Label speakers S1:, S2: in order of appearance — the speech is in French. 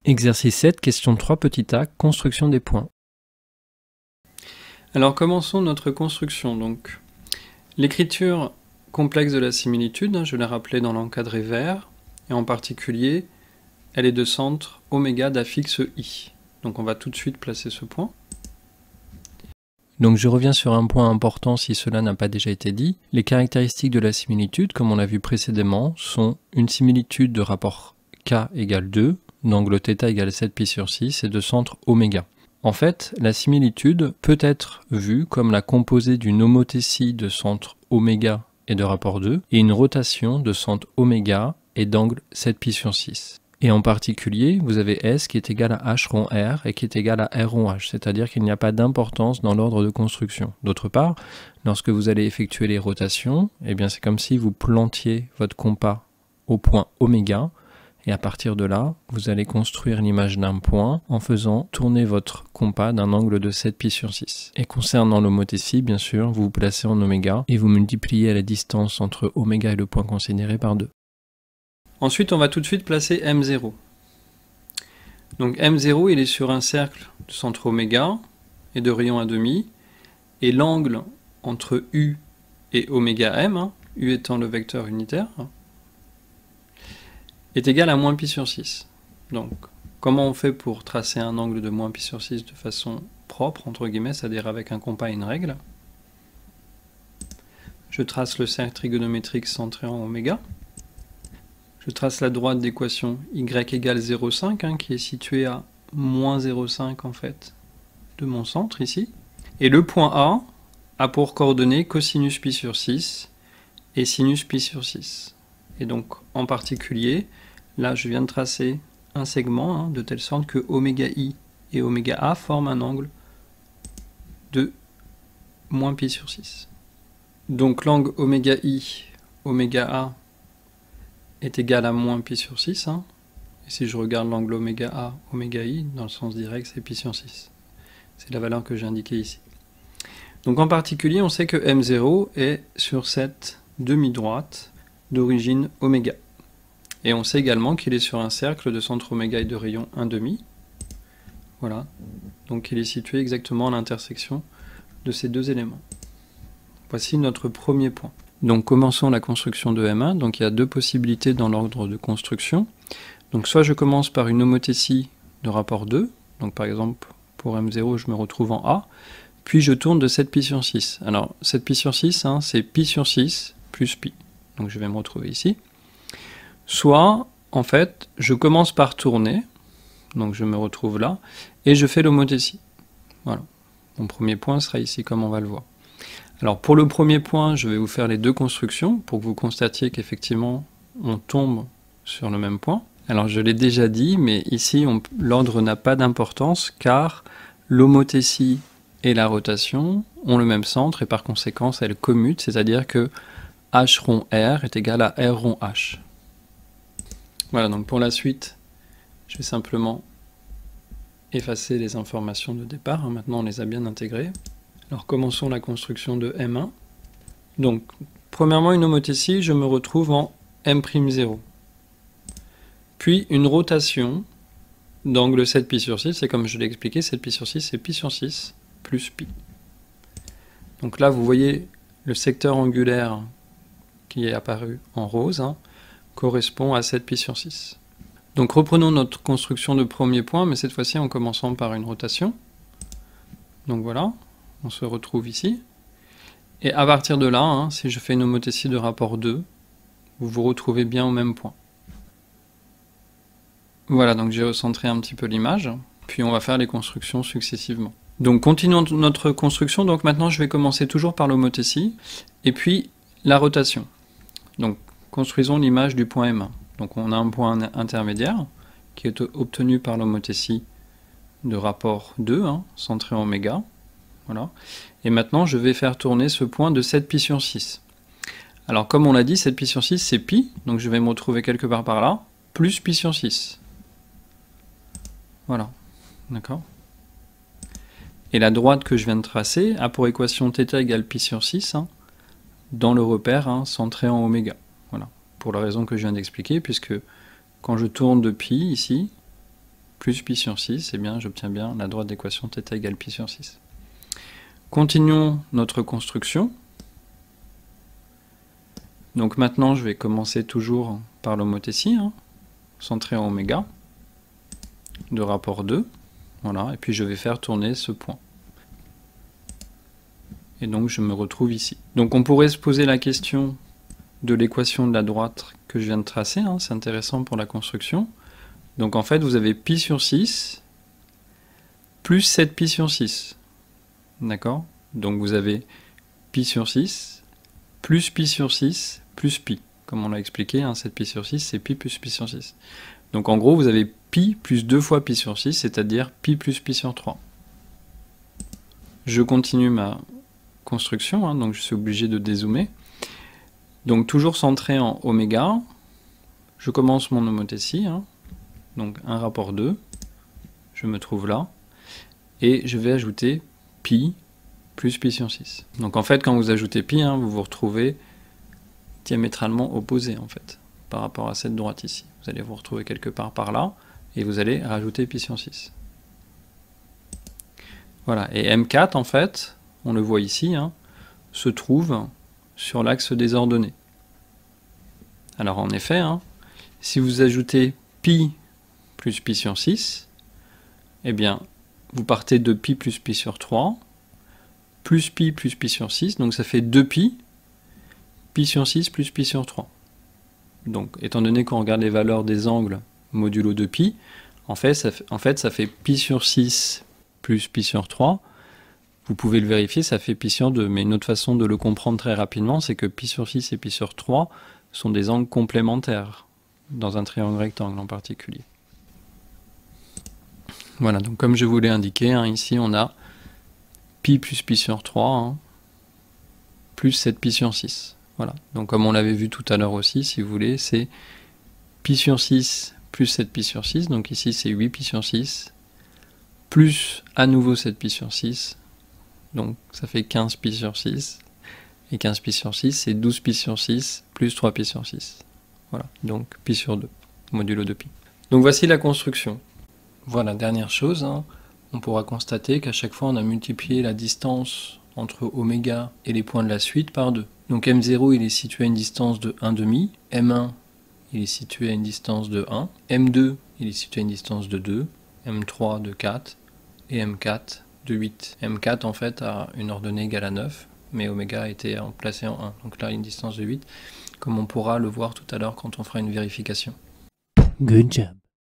S1: Exercice 7, question 3, petit a, construction des points. Alors commençons notre construction. Donc, l'écriture complexe de la similitude, je l'ai rappelé dans l'encadré vert, et en particulier, elle est de centre oméga d'affixe i. Donc on va tout de suite placer ce point. Donc je reviens sur un point important si cela n'a pas déjà été dit. Les caractéristiques de la similitude, comme on l'a vu précédemment, sont une similitude de rapport k égale 2, d'angle θ égale 7π sur 6 et de centre oméga. En fait, la similitude peut être vue comme la composée d'une homothétie de centre oméga et de rapport 2 et une rotation de centre oméga et d'angle 7π sur 6. Et en particulier, vous avez S qui est égal à H rond R et qui est égal à R rond H, c'est-à-dire qu'il n'y a pas d'importance dans l'ordre de construction. D'autre part, lorsque vous allez effectuer les rotations, eh bien c'est comme si vous plantiez votre compas au point oméga, et à partir de là, vous allez construire l'image d'un point en faisant tourner votre compas d'un angle de 7π sur 6. Et concernant l'homothétie, bien sûr, vous vous placez en oméga et vous multipliez la distance entre oméga et le point considéré par 2. Ensuite, on va tout de suite placer M0. Donc M0, il est sur un cercle de centre oméga et de rayon 1,5, et l'angle entre U et oméga M, U étant le vecteur unitaire, est égal à moins π sur 6. Donc, comment on fait pour tracer un angle de moins π sur 6 de façon propre, entre guillemets, c'est-à-dire avec un compas et une règle? Je trace le cercle trigonométrique centré en oméga. Je trace la droite d'équation y égale 0,5, qui est située à moins 0,5 en fait, de mon centre ici. Et le point A a pour coordonnées cosinus π sur 6 et sinus π sur 6. Et donc, en particulier, là, je viens de tracer un segment de telle sorte que oméga i et oméga a forment un angle de moins π sur 6. Donc, l'angle oméga i, oméga a est égal à moins π sur 6. Et si je regarde l'angle oméga a, oméga i, dans le sens direct, c'est π sur 6. C'est la valeur que j'ai indiquée ici. Donc, en particulier, on sait que M0 est sur cette demi-droite d'origine oméga. Et on sait également qu'il est sur un cercle de centre oméga et de rayon 1,5. Voilà. Donc il est situé exactement à l'intersection de ces deux éléments. Voici notre premier point. Donc commençons la construction de M1. Donc il y a deux possibilités dans l'ordre de construction. Donc soit je commence par une homothétie de rapport 2. Donc par exemple pour M0 je me retrouve en A. Puis je tourne de 7π sur 6. Alors 7π sur 6 c'est π sur 6 plus π. Donc je vais me retrouver ici. Soit, en fait, je commence par tourner, donc je me retrouve là, et je fais l'homothétie. Voilà. Mon premier point sera ici, comme on va le voir. Alors pour le premier point, je vais vous faire les deux constructions, pour que vous constatiez qu'effectivement, on tombe sur le même point. Alors je l'ai déjà dit, mais ici, l'ordre n'a pas d'importance, car l'homothétie et la rotation ont le même centre, et par conséquent, elles commutent, c'est-à-dire que H rond R est égal à R rond H. Voilà, donc pour la suite, je vais simplement effacer les informations de départ. Maintenant, on les a bien intégrées. Alors, commençons la construction de M1. Donc, premièrement, une homothétie, je me retrouve en M'0. Puis, une rotation d'angle 7π sur 6, et comme je l'ai expliqué, 7π sur 6, c'est π sur 6 plus π. Donc là, vous voyez le secteur angulaire qui est apparu en rose, correspond à 7π sur 6. Donc reprenons notre construction de premier point, mais cette fois-ci en commençant par une rotation. Donc voilà, on se retrouve ici. Et à partir de là, si je fais une homothétie de rapport 2, vous vous retrouvez bien au même point. Voilà, donc j'ai recentré un petit peu l'image, puis on va faire les constructions successivement. Donc continuons notre construction, donc maintenant je vais commencer toujours par l'homothétie, et puis la rotation. Donc construisons l'image du point M1. Donc on a un point intermédiaire qui est obtenu par l'homothétie de rapport 2, centré en oméga. Voilà. Et maintenant je vais faire tourner ce point de 7π sur 6. Alors comme on l'a dit, 7π sur 6 c'est π, donc je vais me retrouver quelque part par là, plus π sur 6. Voilà, d'accord. Et la droite que je viens de tracer a pour équation θ égale π sur 6, dans le repère centré en oméga. Voilà, pour la raison que je viens d'expliquer, puisque quand je tourne de π ici, plus pi sur 6, eh bien j'obtiens bien la droite d'équation θ égale pi sur 6. Continuons notre construction. Donc maintenant, je vais commencer toujours par l'homothétie, centré en oméga, de rapport 2. Voilà, et puis je vais faire tourner ce point. Et donc je me retrouve ici. Donc on pourrait se poser la question de l'équation de la droite que je viens de tracer, c'est intéressant pour la construction. Donc en fait, vous avez pi sur 6 plus 7 pi sur 6. D'accord? Donc vous avez pi sur 6 plus pi sur 6 plus pi. Comme on l'a expliqué, 7 pi sur 6, c'est pi plus pi sur 6. Donc en gros, vous avez pi plus 2 fois pi sur 6, c'est-à-dire pi plus pi sur 3. Je continue ma construction, donc je suis obligé de dézoomer. Donc toujours centré en oméga, je commence mon homothétie, donc un rapport 2, je me trouve là, et je vais ajouter pi plus pi sur 6. Donc en fait, quand vous ajoutez pi, vous vous retrouvez diamétralement opposé en fait, par rapport à cette droite ici. Vous allez vous retrouver quelque part par là, et vous allez rajouter pi sur 6. Voilà, et M4 en fait, on le voit ici, se trouve sur l'axe des ordonnées. Alors en effet, si vous ajoutez pi plus pi sur 6, eh bien, vous partez de pi plus pi sur 3, plus pi sur 6, donc ça fait 2pi, pi sur 6 plus pi sur 3. Donc, étant donné qu'on regarde les valeurs des angles modulo 2pi, en fait, ça fait pi sur 6 plus pi sur 3. Vous pouvez le vérifier, ça fait pi sur 2. Mais une autre façon de le comprendre très rapidement, c'est que pi sur 6 et pi sur 3 sont des angles complémentaires, dans un triangle rectangle en particulier. Voilà, donc comme je vous l'ai indiqué, ici on a pi plus pi sur 3, plus 7 pi sur 6. Voilà, donc comme on l'avait vu tout à l'heure aussi, si vous voulez, c'est pi sur 6 plus 7 pi sur 6, donc ici c'est 8 pi sur 6, plus à nouveau 7 pi sur 6, donc ça fait 15 pi sur 6, et 15 pi sur 6 c'est 12 pi sur 6, plus 3 pi sur 6. Voilà, donc pi sur 2, modulo de pi. Donc voici la construction. Voilà, dernière chose, on pourra constater qu'à chaque fois on a multiplié la distance entre oméga et les points de la suite par 2. Donc M0 il est situé à une distance de 1,5, M1 il est situé à une distance de 1, M2 il est situé à une distance de 2, M3 de 4 et M4 de 8. M4 en fait a une ordonnée égale à 9, mais oméga a été placé en 1, donc là il y a une distance de 8, comme on pourra le voir tout à l'heure quand on fera une vérification.
S2: Good job.